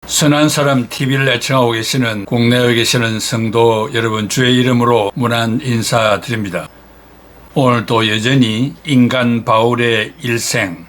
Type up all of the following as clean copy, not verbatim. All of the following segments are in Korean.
선한 사람 TV를 애청하고 계시는 국내에 계시는 성도 여러분, 주의 이름으로 문안 인사드립니다. 오늘도 여전히 인간 바울의 일생,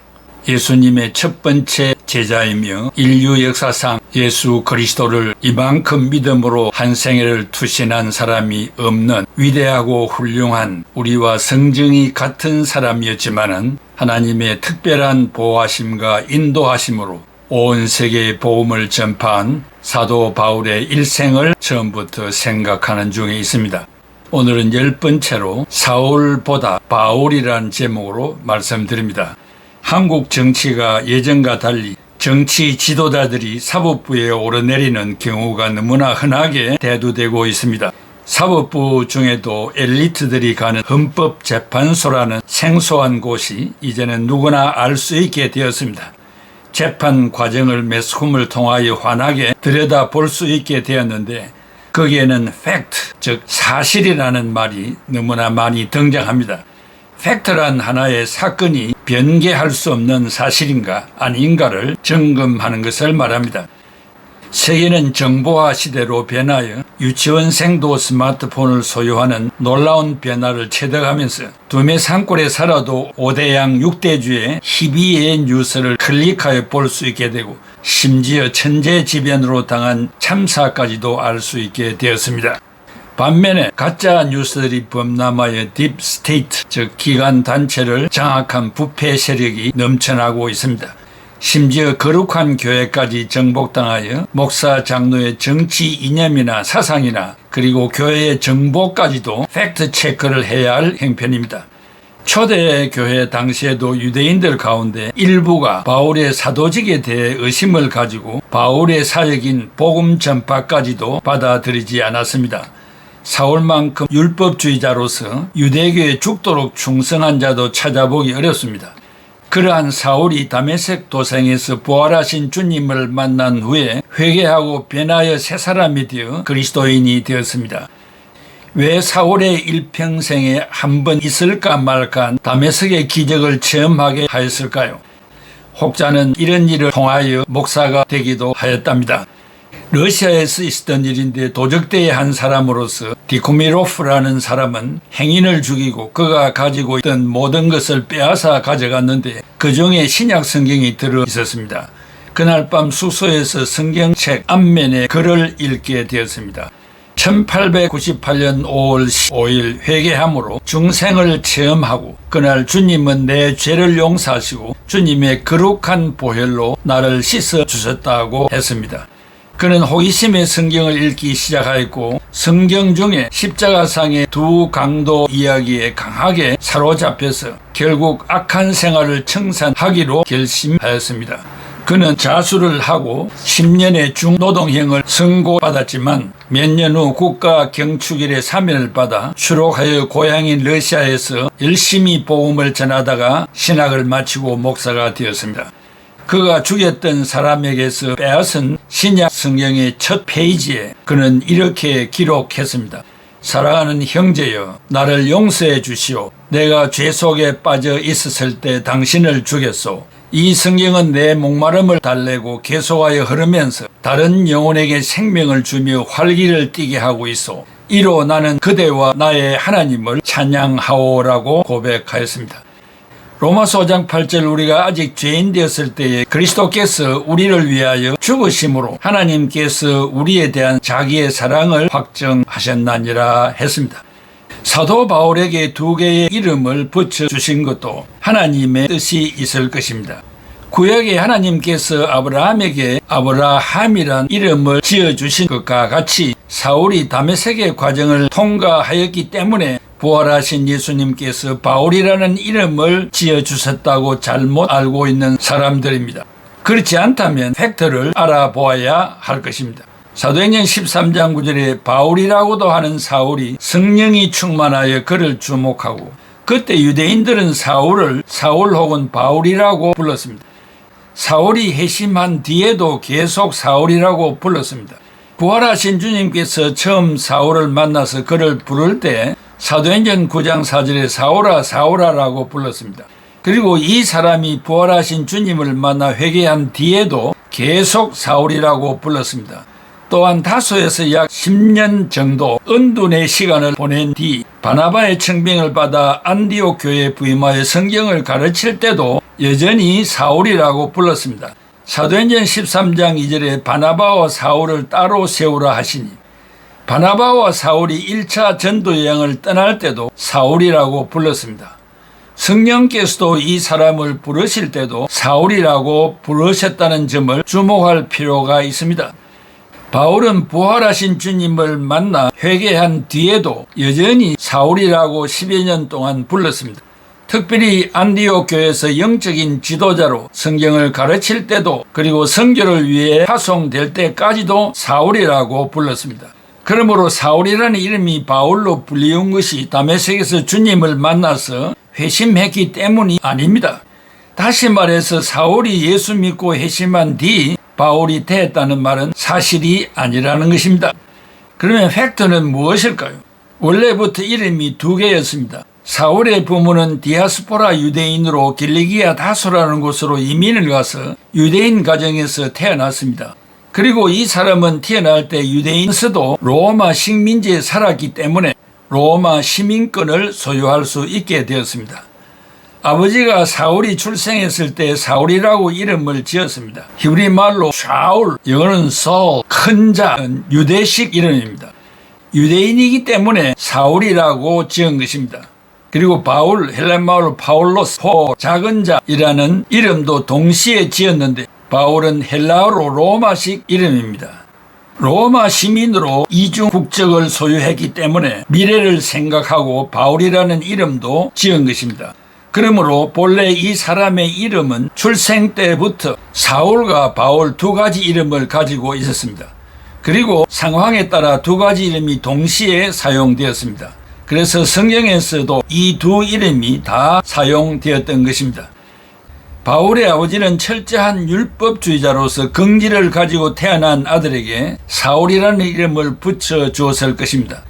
예수님의 첫 번째 제자이며 인류 역사상 예수 그리스도를 이만큼 믿음으로 한 생애를 투신한 사람이 없는 위대하고 훌륭한 우리와 성정이 같은 사람이었지만은 하나님의 특별한 보호하심과 인도하심으로 온 세계의 복음을 전파한 사도 바울의 일생을 처음부터 생각하는 중에 있습니다. 오늘은 10번째로 사울보다 바울이라는 제목으로 말씀드립니다. 한국 정치가 예전과 달리 정치 지도자들이 사법부에 오르내리는 경우가 너무나 흔하게 대두되고 있습니다. 사법부 중에도 엘리트들이 가는 헌법재판소라는 생소한 곳이 이제는 누구나 알 수 있게 되었습니다. 재판 과정을 매스컴을 통하여 환하게 들여다볼 수 있게 되었는데 거기에는 팩트, 즉 사실이라는 말이 너무나 많이 등장합니다. 팩트란 하나의 사건이 변개할 수 없는 사실인가 아닌가를 점검하는 것을 말합니다. 세계는 정보화 시대로 변하여 유치원생도 스마트폰을 소유하는 놀라운 변화를 체득하면서 두메 산골에 살아도 5대양 6대주의 희비의 뉴스를 클릭하여 볼 수 있게 되고 심지어 천재지변으로 당한 참사까지도 알 수 있게 되었습니다. 반면에 가짜 뉴스들이 범람하여 딥스테이트, 즉 기관 단체를 장악한 부패 세력이 넘쳐나고 있습니다. 심지어 거룩한 교회까지 정복당하여 목사 장로의 정치 이념이나 사상이나 그리고 교회의 정보까지도 팩트 체크를 해야 할 형편입니다. 초대 교회 당시에도 유대인들 가운데 일부가 바울의 사도직에 대해 의심을 가지고 바울의 사역인 복음 전파까지도 받아들이지 않았습니다. 사울만큼 율법주의자로서 유대교에 죽도록 충성한 자도 찾아보기 어렵습니다. 그러한 사울이 다메섹 도상에서 부활하신 주님을 만난 후에 회개하고 변하여 새 사람이 되어 그리스도인이 되었습니다. 왜 사울의 일평생에 한 번 있을까 말까 다메섹의 기적을 체험하게 하였을까요? 혹자는 이런 일을 통하여 목사가 되기도 하였답니다. 러시아에서 있었던 일인데 도적대의 한 사람으로서 디코미로프라는 사람은 행인을 죽이고 그가 가지고 있던 모든 것을 빼앗아 가져갔는데 그 중에 신약 성경이 들어 있었습니다. 그날 밤 숙소에서 성경책 앞면에 글을 읽게 되었습니다. 1898년 5월 15일 회개함으로 중생을 체험하고 그날 주님은 내 죄를 용서하시고 주님의 거룩한 보혈로 나를 씻어 주셨다고 했습니다. 그는 호기심에 성경을 읽기 시작하였고 성경 중에 십자가상의 두 강도 이야기에 강하게 사로잡혀서 결국 악한 생활을 청산하기로 결심하였습니다. 그는 자수를 하고 10년의 중노동형을 선고받았지만 몇 년 후 국가 경축일의 사면을 받아 추록하여 고향인 러시아에서 열심히 복음을 전하다가 신학을 마치고 목사가 되었습니다. 그가 죽였던 사람에게서 빼앗은 신약 성경의 첫 페이지에 그는 이렇게 기록했습니다. 사랑하는 형제여, 나를 용서해 주시오. 내가 죄 속에 빠져 있었을 때 당신을 죽였소. 이 성경은 내 목마름을 달래고 계속하여 흐르면서 다른 영혼에게 생명을 주며 활기를 띠게 하고 있소. 이로 나는 그대와 나의 하나님을 찬양하오라고 고백하였습니다. 로마서 5장 8절 우리가 아직 죄인 되었을 때에 그리스도께서 우리를 위하여 죽으심으로 하나님께서 우리에 대한 자기의 사랑을 확정하셨나니라 했습니다. 사도 바울에게 두 개의 이름을 붙여주신 것도 하나님의 뜻이 있을 것입니다. 구약에 하나님께서 아브라함에게 아브라함이란 이름을 지어주신 것과 같이 사울이 다메섹의 과정을 통과하였기 때문에 부활하신 예수님께서 바울이라는 이름을 지어주셨다고 잘못 알고 있는 사람들입니다. 그렇지 않다면 팩트를 알아보아야 할 것입니다. 사도행전 13장 9절에 바울이라고도 하는 사울이 성령이 충만하여 그를 주목하고 그때 유대인들은 사울을 사울 혹은 바울이라고 불렀습니다. 사울이 회심한 뒤에도 계속 사울이라고 불렀습니다. 부활하신 주님께서 처음 사울을 만나서 그를 부를 때 사도행전 9장 4절에 사울아 사울아라고 불렀습니다. 그리고 이 사람이 부활하신 주님을 만나 회개한 뒤에도 계속 사울이라고 불렀습니다. 또한 다소에서 약 10년 정도 은둔의 시간을 보낸 뒤 바나바의 청빙을 받아 안디옥 교회에 부임하여 성경을 가르칠 때도 여전히 사울이라고 불렀습니다. 사도행전 13장 2절에 바나바와 사울을 따로 세우라 하시니, 바나바와 사울이 1차 전도 여행을 떠날 때도 사울이라고 불렀습니다. 성령께서도 이 사람을 부르실 때도 사울이라고 부르셨다는 점을 주목할 필요가 있습니다. 바울은 부활하신 주님을 만나 회개한 뒤에도 여전히 사울이라고 10여 년 동안 불렀습니다. 특별히 안디옥 교회에서 영적인 지도자로 성경을 가르칠 때도, 그리고 선교를 위해 파송될 때까지도 사울이라고 불렀습니다. 그러므로 사울이라는 이름이 바울로 불리운 것이 다메섹에서 주님을 만나서 회심했기 때문이 아닙니다. 다시 말해서 사울이 예수 믿고 회심한 뒤 바울이 되었다는 말은 사실이 아니라는 것입니다. 그러면 팩트는 무엇일까요? 원래부터 이름이 두 개였습니다. 사울의 부모는 디아스포라 유대인으로 길리기아 다소라는 곳으로 이민을 가서 유대인 가정에서 태어났습니다. 그리고 이 사람은 태어날 때 유대인에서도 로마 식민지에 살았기 때문에 로마 시민권을 소유할 수 있게 되었습니다. 아버지가 사울이 출생했을 때 사울이라고 이름을 지었습니다. 히브리 말로 샤울, 영어는 Saul, 큰 자는 유대식 이름입니다. 유대인이기 때문에 사울이라고 지은 것입니다. 그리고 바울, 헬란 말로 파울로스, 작은 자이라는 이름도 동시에 지었는데, 바울은 헬라어로 로마식 이름입니다. 로마 시민으로 이중 국적을 소유했기 때문에 미래를 생각하고 바울이라는 이름도 지은 것입니다. 그러므로 본래 이 사람의 이름은 출생 때부터 사울과 바울 두 가지 이름을 가지고 있었습니다. 그리고 상황에 따라 두 가지 이름이 동시에 사용되었습니다. 그래서 성경에서도 이 두 이름이 다 사용되었던 것입니다. 바울의 아버지는 철저한 율법주의자로서 긍지를 가지고 태어난 아들에게 사울이라는 이름을 붙여주었을 것입니다.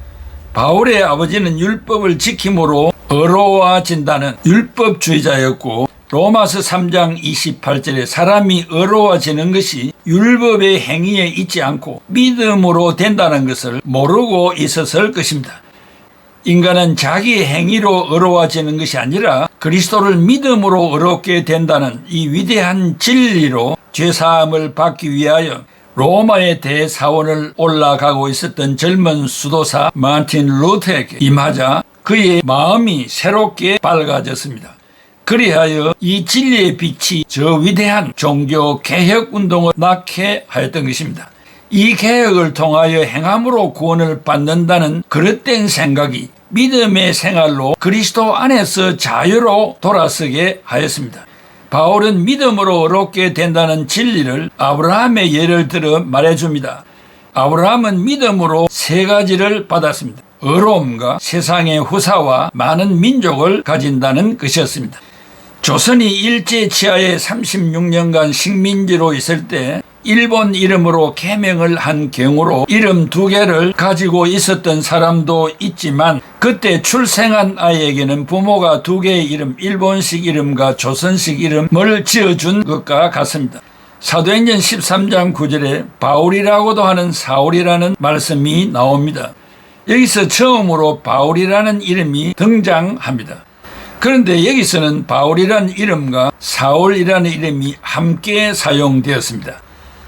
바울의 아버지는 율법을 지킴으로 의로워진다는 율법주의자였고, 로마서 3장 28절에 사람이 의로워지는 것이 율법의 행위에 있지 않고 믿음으로 된다는 것을 모르고 있었을 것입니다. 인간은 자기 행위로 의로워지는 것이 아니라 그리스도를 믿음으로 의롭게 된다는 이 위대한 진리로 죄사함을 받기 위하여 로마의 대사원을 올라가고 있었던 젊은 수도사 마틴 루터에게 임하자 그의 마음이 새롭게 밝아졌습니다. 그리하여 이 진리의 빛이 저 위대한 종교 개혁 운동을 낳게 하였던 것입니다. 이 개혁을 통하여 행함으로 구원을 받는다는 그릇된 생각이 믿음의 생활로 그리스도 안에서 자유로 돌아서게 하였습니다. 바울은 믿음으로 의롭게 된다는 진리를 아브라함의 예를 들어 말해줍니다. 아브라함은 믿음으로 세 가지를 받았습니다. 의로움과 세상의 후사와 많은 민족을 가진다는 것이었습니다. 조선이 일제 치하에 36년간 식민지로 있을 때 일본 이름으로 개명을 한 경우로 이름 두 개를 가지고 있었던 사람도 있지만, 그때 출생한 아이에게는 부모가 두 개의 이름, 일본식 이름과 조선식 이름을 지어준 것과 같습니다. 사도행전 13장 9절에 바울이라고도 하는 사울이라는 말씀이 나옵니다. 여기서 처음으로 바울이라는 이름이 등장합니다. 그런데 여기서는 바울이라는 이름과 사울이라는 이름이 함께 사용되었습니다.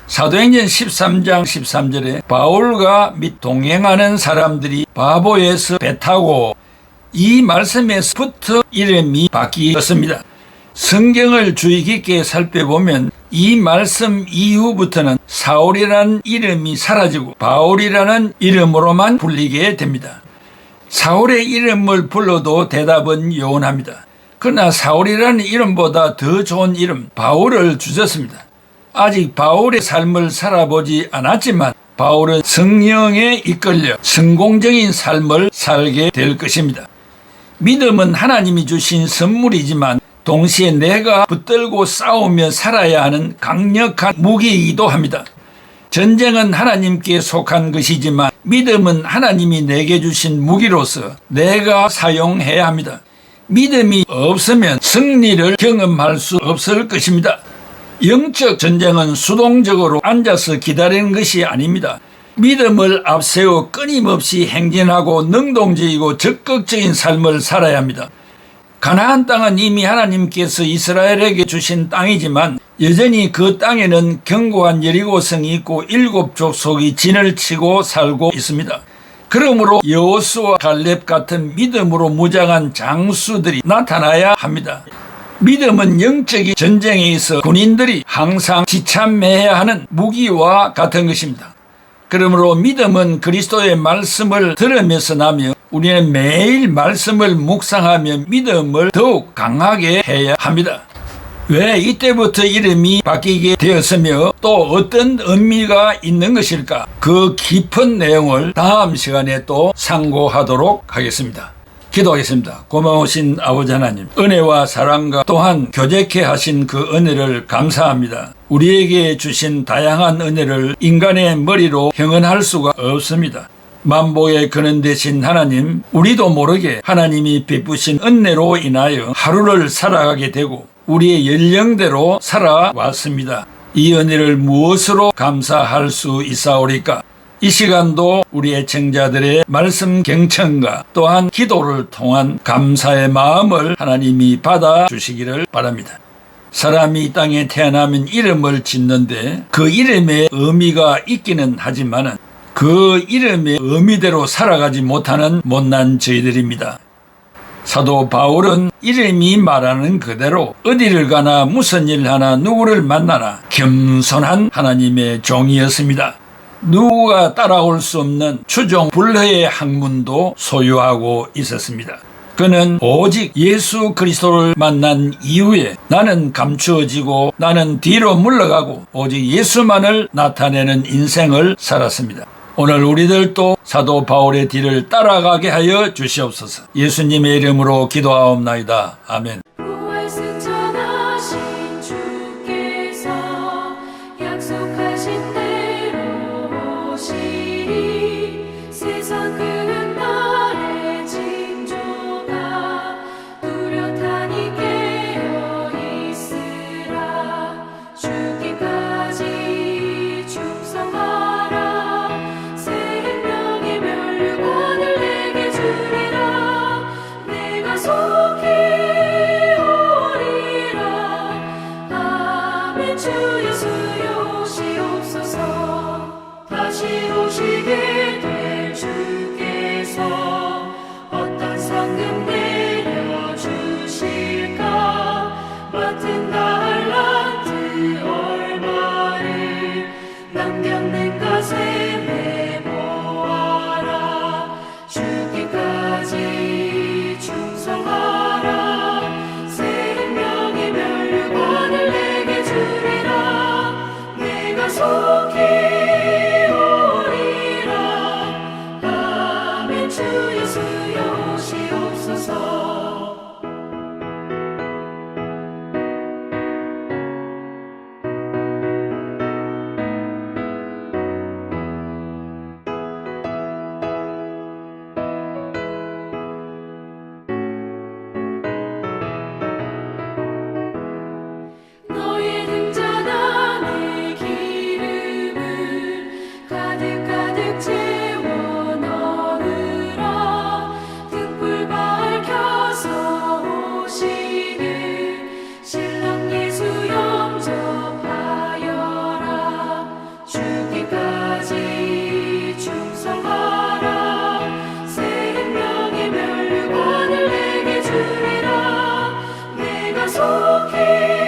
사도행전 13장 13절에 바울과 및 동행하는 사람들이 바보에서 배 타고, 이 말씀에서부터 이름이 바뀌었습니다. 성경을 주의 깊게 살펴보면 이 말씀 이후부터는 사울이라는 이름이 사라지고 바울이라는 이름으로만 불리게 됩니다. 사울의 이름을 불러도 대답은 요원합니다. 그러나 사울이라는 이름보다 더 좋은 이름 바울을 주셨습니다. 아직 바울의 삶을 살아보지 않았지만 바울은 성령에 이끌려 성공적인 삶을 살게 될 것입니다. 믿음은 하나님이 주신 선물이지만 동시에 내가 붙들고 싸우며 살아야 하는 강력한 무기이기도 합니다. 전쟁은 하나님께 속한 것이지만 믿음은 하나님이 내게 주신 무기로서 내가 사용해야 합니다. 믿음이 없으면 승리를 경험할 수 없을 것입니다. 영적 전쟁은 수동적으로 앉아서 기다리는 것이 아닙니다. 믿음을 앞세워 끊임없이 행진하고 능동적이고 적극적인 삶을 살아야 합니다. 가나안 땅은 이미 하나님께서 이스라엘에게 주신 땅이지만 여전히 그 땅에는 견고한 여리고성이 있고 7족속이 진을 치고 살고 있습니다. 그러므로 여호수아 갈렙 같은 믿음으로 무장한 장수들이 나타나야 합니다. 믿음은 영적인 전쟁에 있어 군인들이 항상 지참해야 하는 무기와 같은 것입니다. 그러므로 믿음은 그리스도의 말씀을 들으면서 나며 우리는 매일 말씀을 묵상하며 믿음을 더욱 강하게 해야 합니다. 왜 이때부터 이름이 바뀌게 되었으며 또 어떤 의미가 있는 것일까? 그 깊은 내용을 다음 시간에 또 상고하도록 하겠습니다. 기도하겠습니다. 고마우신 아버지 하나님, 은혜와 사랑과 또한 교제케 하신 그 은혜를 감사합니다. 우리에게 주신 다양한 은혜를 인간의 머리로 형언할 수가 없습니다. 만복의 근원 되신 하나님, 우리도 모르게 하나님이 베푸신 은혜로 인하여 하루를 살아가게 되고 우리의 연령대로 살아왔습니다. 이 은혜를 무엇으로 감사할 수 있사오리까? 이 시간도 우리 애청자들의 말씀 경청과 또한 기도를 통한 감사의 마음을 하나님이 받아주시기를 바랍니다. 사람이 이 땅에 태어나면 이름을 짓는데 그 이름에 의미가 있기는 하지만 그 이름의 의미대로 살아가지 못하는 못난 저희들입니다. 사도 바울은 이름이 말하는 그대로 어디를 가나 무슨 일 하나 누구를 만나나 겸손한 하나님의 종이었습니다. 누구가 따라올 수 없는 추종 불허의 학문도 소유하고 있었습니다. 그는 오직 예수 그리스도를 만난 이후에 나는 감추어지고 나는 뒤로 물러가고 오직 예수만을 나타내는 인생을 살았습니다. 오늘 우리들도 사도 바울의 뒤를 따라가게 하여 주시옵소서. 예수님의 이름으로 기도하옵나이다. 아멘. 속히